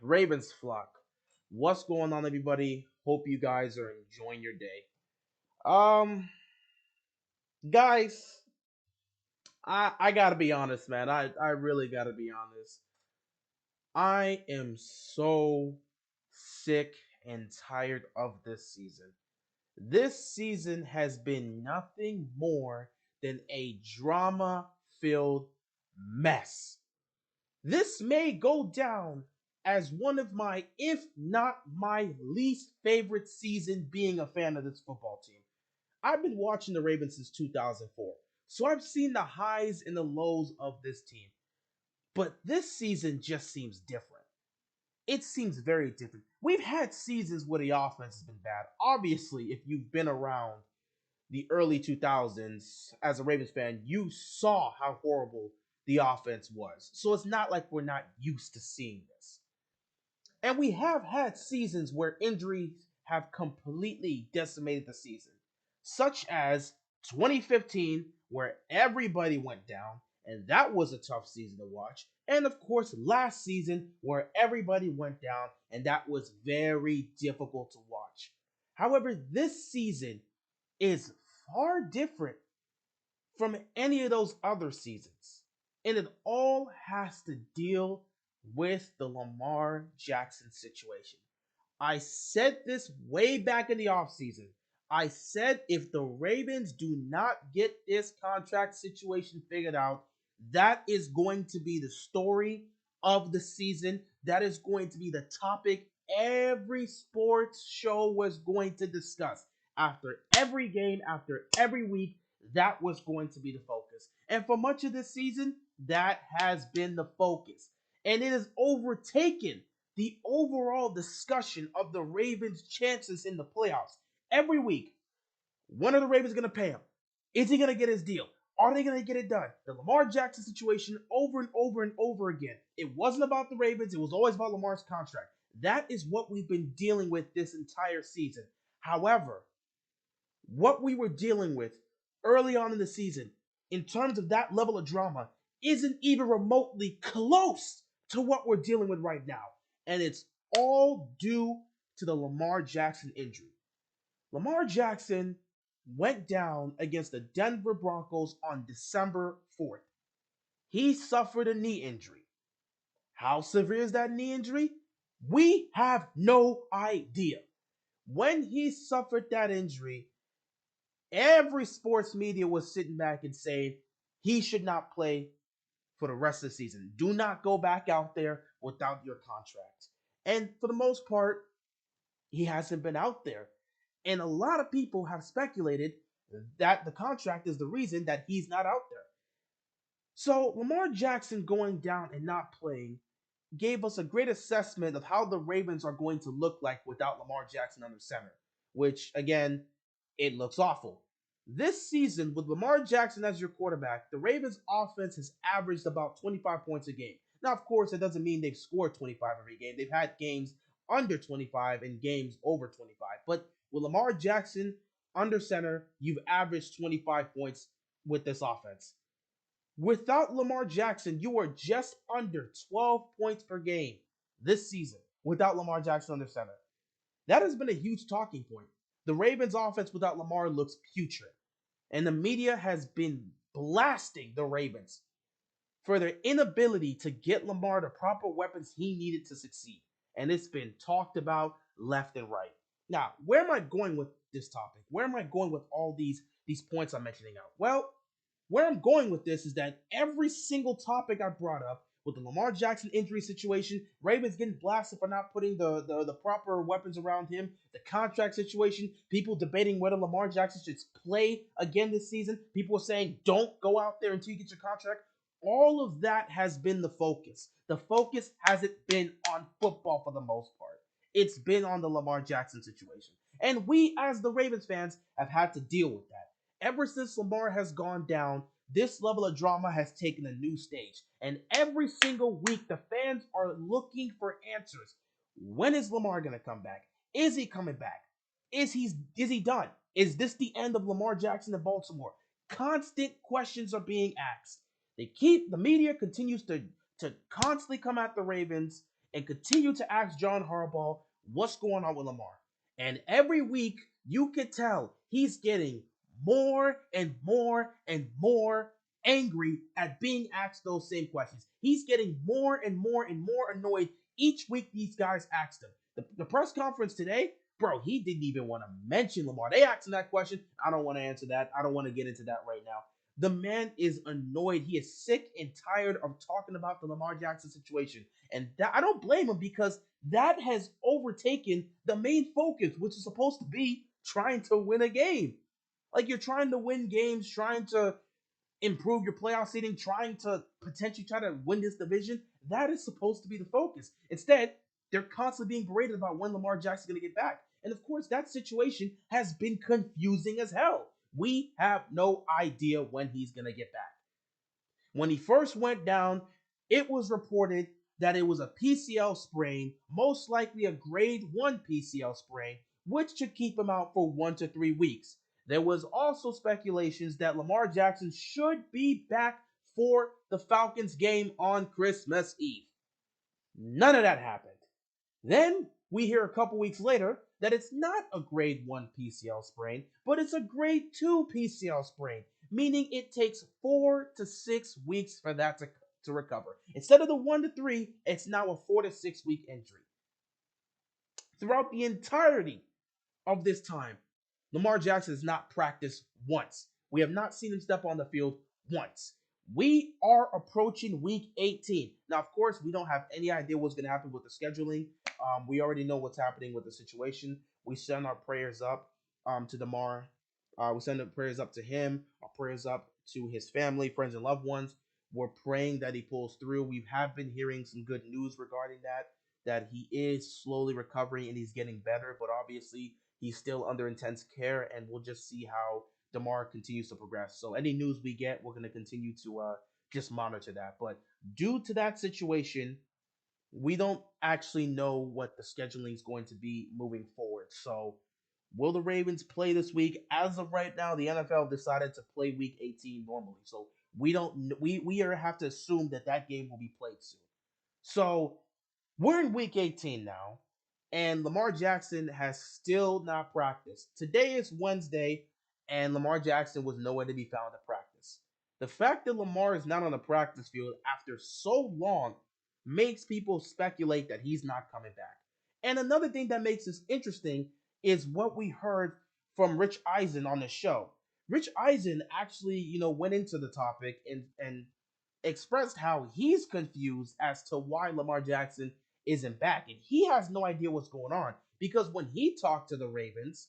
Ravens flock. What's going on, everybody? Hope you guys are enjoying your day. Um, guys, I gotta be honest, man. I really gotta be honest. I am so sick and tired of this season. This season has been nothing more than a drama-filled mess. This may go down as one of my, if not my least favorite season being a fan of this football team. I've been watching the Ravens since 2004, so I've seen the highs and the lows of this team. But this season just seems different. It seems very different. We've had seasons where the offense has been bad. Obviously, if you've been around the early 2000s as a Ravens fan, you saw how horrible the offense was. So it's not like we're not used to seeing this. And we have had seasons where injuries have completely decimated the season, such as 2015, where everybody went down, and that was a tough season to watch. And of course, last season, where everybody went down, and that was very difficult to watch. However, this season is far different from any of those other seasons. And it all has to deal with the Lamar Jackson situation. I said this way back in the offseason. I said if the Ravens do not get this contract situation figured out, that is going to be the story of the season. That is going to be the topic every sports show was going to discuss. After every game, after every week, that was going to be the focus. And for much of this season, that has been the focus. And it has overtaken the overall discussion of the Ravens' chances in the playoffs. Every week, when are the Ravens going to pay him? Is he going to get his deal? Are they going to get it done? The Lamar Jackson situation over and over and over again. It wasn't about the Ravens. It was always about Lamar's contract. That is what we've been dealing with this entire season. However, what we were dealing with early on in the season, in terms of that level of drama, isn't even remotely close to what we're dealing with right now. And it's all due to the Lamar Jackson injury. Lamar Jackson went down against the Denver Broncos on December 4th. He suffered a knee injury. How severe is that knee injury? We have no idea. When he suffered that injury, every sports media was sitting back and saying he should not play for the rest of the season. Do not go back out there without your contract. And for the most part, he hasn't been out there. And a lot of people have speculated that the contract is the reason that he's not out there. So Lamar Jackson going down and not playing gave us a great assessment of how the Ravens are going to look like without Lamar Jackson under center, which again, it looks awful. This season, with Lamar Jackson as your quarterback, the Ravens offense has averaged about 25 points a game. Now, of course, that doesn't mean they've scored 25 every game. They've had games under 25 and games over 25. But with Lamar Jackson under center, you've averaged 25 points with this offense. Without Lamar Jackson, you are just under 12 points per game this season without Lamar Jackson under center. That has been a huge talking point. The Ravens offense without Lamar looks putrid, and the media has been blasting the Ravens for their inability to get Lamar the proper weapons he needed to succeed. And it's been talked about left and right. Now, where am I going with this topic? Where am I going with all these points I'm mentioning out? Well, where I'm going with this is that every single topic I brought up with the Lamar Jackson injury situation, Ravens getting blasted for not putting the proper weapons around him, the contract situation, people debating whether Lamar Jackson should play again this season, people are saying don't go out there until you get your contract. All of that has been the focus. The focus hasn't been on football for the most part. It's been on the Lamar Jackson situation. And we, as the Ravens fans, have had to deal with that. Ever since Lamar has gone down, this level of drama has taken a new stage. And every single week, the fans are looking for answers. When is Lamar going to come back? Is he coming back? Is he done? Is this the end of Lamar Jackson in Baltimore? Constant questions are being asked. The media continues to constantly come at the Ravens and continue to ask John Harbaugh what's going on with Lamar. And every week, you could tell he's getting more and more and more angry at being asked those same questions. He's getting more and more and more annoyed each week these guys asked him. The press conference today, bro, he didn't even want to mention Lamar. They asked him that question. I don't want to answer that. I don't want to get into that right now. The man is annoyed. He is sick and tired of talking about the Lamar Jackson situation. And that, I don't blame him because that has overtaken the main focus, which is supposed to be trying to win a game. Like you're trying to win games, trying to improve your playoff seeding, trying to potentially try to win this division. That is supposed to be the focus. Instead, they're constantly being berated about when Lamar Jackson's going to get back. And of course, that situation has been confusing as hell. We have no idea when he's going to get back. When he first went down, it was reported that it was a PCL sprain, most likely a grade 1 PCL sprain, which should keep him out for 1 to 3 weeks. There was also speculations that Lamar Jackson should be back for the Falcons game on Christmas Eve. None of that happened. Then we hear a couple weeks later that it's not a grade 1 PCL sprain, but it's a grade 2 PCL sprain, meaning it takes 4 to 6 weeks for that to recover. Instead of the 1 to 3, it's now a 4 to 6 week injury. Throughout the entirety of this time, Lamar Jackson has not practiced once. We have not seen him step on the field once. We are approaching week 18. Now, of course, we don't have any idea what's going to happen with the scheduling. We already know what's happening with the situation. We send our prayers up to Lamar. We send our prayers up to him, our prayers up to his family, friends, and loved ones. We're praying that he pulls through. We have been hearing some good news regarding that he is slowly recovering and he's getting better, but obviously he's still under intense care, and we'll just see how DeMar continues to progress. So any news we get, we're going to continue to just monitor that. But due to that situation, we don't actually know what the scheduling is going to be moving forward. So will the Ravens play this week? As of right now, the NFL decided to play week 18 normally. So we have to assume that game will be played soon. So we're in week 18 now, and Lamar Jackson has still not practiced. Today is Wednesday, and Lamar Jackson was nowhere to be found at practice. The fact that Lamar is not on the practice field after so long makes people speculate that he's not coming back. And another thing that makes this interesting is what we heard from Rich Eisen on the show. Rich Eisen actually, went into the topic and expressed how he's confused as to why Lamar Jackson isn't back. And he has no idea what's going on because when he talked to the Ravens,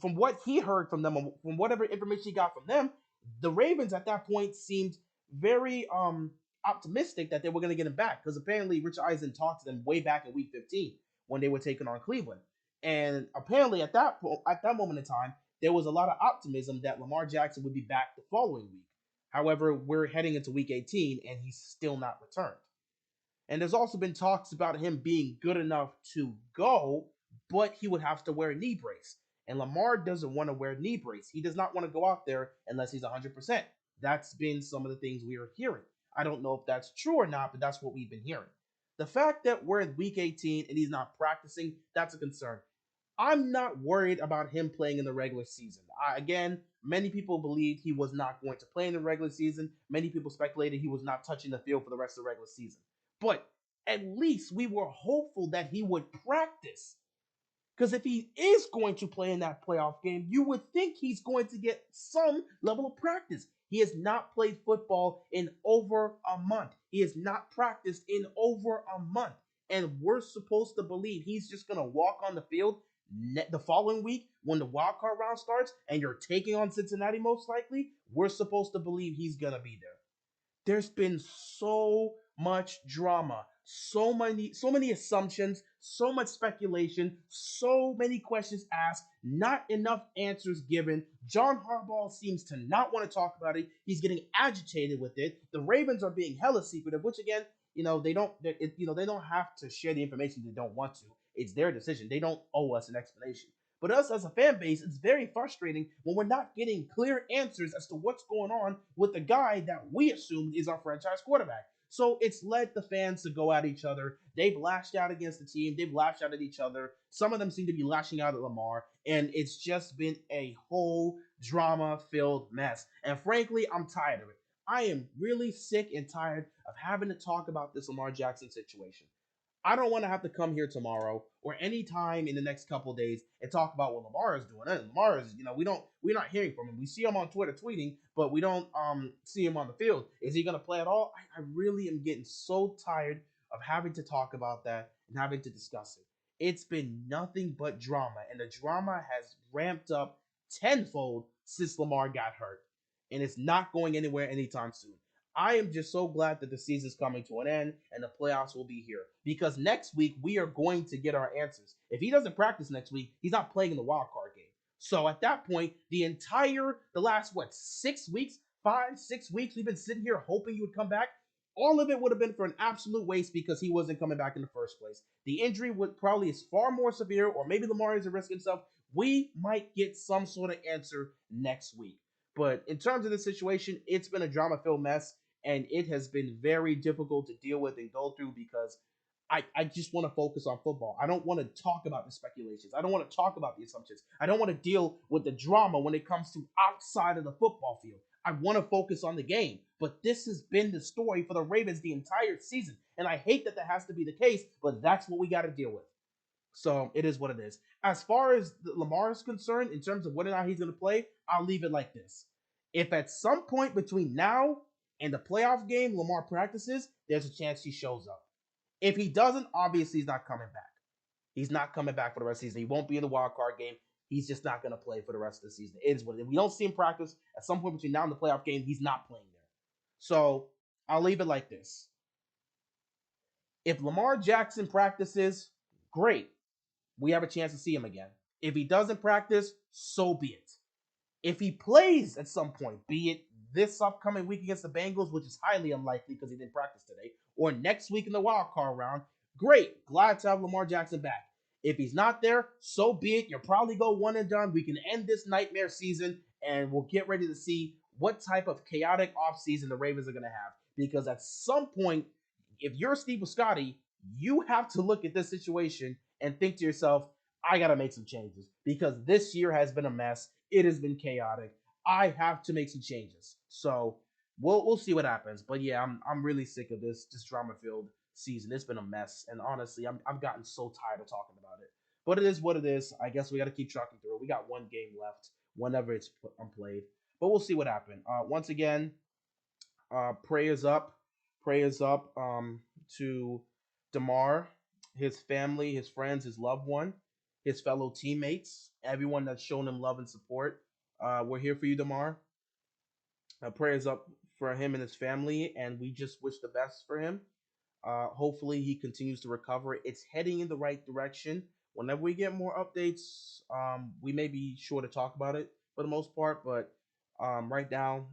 from what he heard from them, from whatever information he got from them, the Ravens at that point seemed very optimistic that they were going to get him back because apparently Rich Eisen talked to them way back in week 15 when they were taking on Cleveland. And apparently at that moment in time, there was a lot of optimism that Lamar Jackson would be back the following week. However, we're heading into week 18 and he's still not returned. And there's also been talks about him being good enough to go, but he would have to wear a knee brace. And Lamar doesn't want to wear a knee brace. He does not want to go out there unless he's 100%. That's been some of the things we are hearing. I don't know if that's true or not, but that's what we've been hearing. The fact that we're in week 18 and he's not practicing, that's a concern. I'm not worried about him playing in the regular season. Again, many people believed he was not going to play in the regular season. Many people speculated he was not touching the field for the rest of the regular season. But at least we were hopeful that he would practice. Because if he is going to play in that playoff game, you would think he's going to get some level of practice. He has not played football in over a month. He has not practiced in over a month. And we're supposed to believe he's just going to walk on the field the following week when the wild card round starts and you're taking on Cincinnati most likely. We're supposed to believe he's going to be there. There's been so much drama, so many assumptions, so much speculation, so many questions asked, not enough answers given. John Harbaugh seems to not want to talk about it. He's getting agitated with it. The Ravens are being hella secretive, which again, they don't have to share the information they don't want to. It's their decision. They don't owe us an explanation. But us as a fan base, it's very frustrating when we're not getting clear answers as to what's going on with the guy that we assumed is our franchise quarterback. So it's led the fans to go at each other. They've lashed out against the team. They've lashed out at each other. Some of them seem to be lashing out at Lamar, and it's just been a whole drama-filled mess. And frankly, I'm tired of it. I am really sick and tired of having to talk about this Lamar Jackson situation. I don't want to have to come here tomorrow or any time in the next couple of days and talk about what Lamar is doing. And Lamar is, we're not hearing from him. We see him on Twitter tweeting, but we don't see him on the field. Is he going to play at all? I really am getting so tired of having to talk about that and having to discuss it. It's been nothing but drama, and the drama has ramped up tenfold since Lamar got hurt, and it's not going anywhere anytime soon. I am just so glad that the season's coming to an end and the playoffs will be here because next week we are going to get our answers. If he doesn't practice next week, he's not playing in the wild card game. So at that point, the last, 6 weeks, 5, 6 weeks, we've been sitting here hoping he would come back. All of it would have been for an absolute waste because he wasn't coming back in the first place. The injury would probably is far more severe, or maybe Lamar is a risk himself. We might get some sort of answer next week. But in terms of the situation, it's been a drama filled mess and it has been very difficult to deal with and go through because I just want to focus on football. I don't want to talk about the speculations. I don't want to talk about the assumptions. I don't want to deal with the drama when it comes to outside of the football field. I want to focus on the game. But this has been the story for the Ravens the entire season. And I hate that has to be the case, but that's what we got to deal with. So it is what it is. As far as Lamar is concerned, in terms of whether or not he's going to play, I'll leave it like this. If at some point between now and the playoff game Lamar practices, there's a chance he shows up. If he doesn't, obviously he's not coming back. He's not coming back for the rest of the season. He won't be in the wild card game. He's just not going to play for the rest of the season. It is what it is. If we don't see him practice at some point between now and the playoff game, he's not playing there. So I'll leave it like this. If Lamar Jackson practices, great. We have a chance to see him again. If he doesn't practice, so be it. If he plays at some point, be it this upcoming week against the Bengals, which is highly unlikely because he didn't practice today, or next week in the wild card round, great. Glad to have Lamar Jackson back. If he's not there, so be it. You'll probably go one and done. We can end this nightmare season and we'll get ready to see what type of chaotic offseason the Ravens are going to have. Because at some point, if you're Steve Biscotti, you have to look at this situation and think to yourself, I got to make some changes because this year has been a mess. It has been chaotic. I have to make some changes. So we'll see what happens. But yeah, I'm really sick of this drama filled season. It's been a mess, and honestly, I've gotten so tired of talking about it. But it is what it is. I guess we got to keep trucking through. We got one game left whenever it's played. But we'll see what happens. Once again, prayers up, prayers up to Damar, his family, his friends, his loved one, his fellow teammates, everyone that's shown him love and support. We're here for you, Damar. Prayers up for him and his family, and we just wish the best for him. Hopefully, he continues to recover. It's heading in the right direction. Whenever we get more updates, we may be sure to talk about it for the most part, but right now,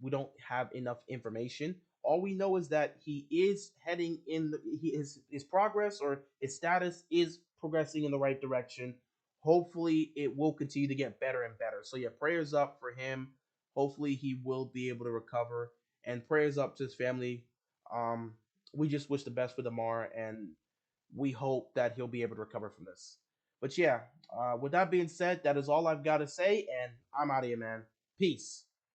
we don't have enough information. All we know is that he is heading in his progress or his status is progressing in the right direction. Hopefully, it will continue to get better and better. So yeah, prayers up for him. Hopefully, he will be able to recover, and prayers up to his family. Um, we just wish the best for Damar, and we hope that he'll be able to recover from this. But yeah, with that being said, that is all I've got to say, and I'm out of here, man. Peace.